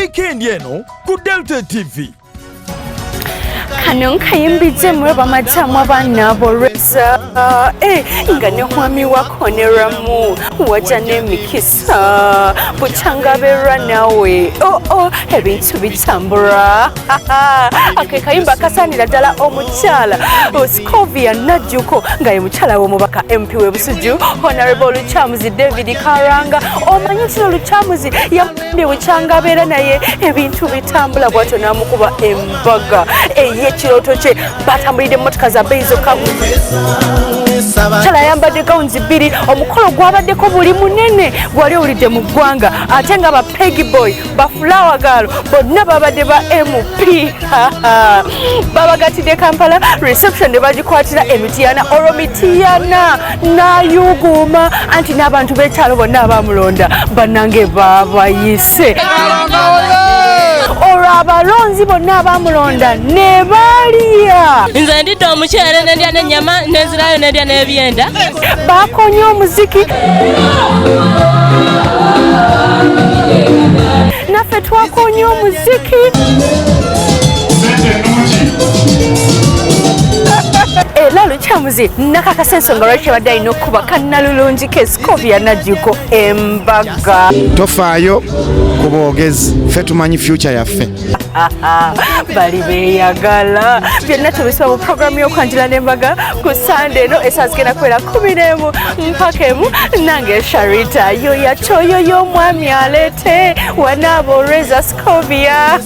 weekend eno ku Delta TV. Kano nkayimbize muraba amatamu abaana boresa nga ne mwami wako ne Ramu wajja n'emikisa bukyanga berwa nawe ebintu bitambula ake kayimba kasaanira ddala omukyala Scovia Najjuko nga ye mukyala w'omubaka MP w'e Busuju Honorable Luchamuzi David Karanga omanyi nti Luchamuzi yamudde bukyanga beera naye ebintu bitambula bw'atyo n'amukuba embaga ekirooto kye batambulidde emmotoka za bbeeyi zokka kyala yambadde gawunzi 2 omukolo gwabaddeko buli munene gwali owulidde mu ggwanga ate nga ba Peggy Boy ba Flower Girl bonna babadde ba MP babagatidde Kampala reception ne bagikwatira Emitiana olwo Mitiana n'ayuguuma anti n'abantu b'ekyalo bonna abamulonda bannange babayise olwo abalonzi bonna abamulonda ne balya nze ndidde omukyere nendya n'ennyama nenzirayo nendya n'ebyenda bakonya omuziki naffe twakonya omuziki era Luchamuzi nakakasa ensonga lwaki abadde alina okuba kannalulungi ke Scovia Najjuko embaga tofaayo ku boogezi ffe tumanyi future yaffe bali beeyagala byonna tubisaba mu programu y'okwanjula n'embaga ku Sunday eno essaawa zigenda kubeera 11 mpaka 1 nange Sharita yo yacoyo y'omwami aleete wanaaba olweza Scovia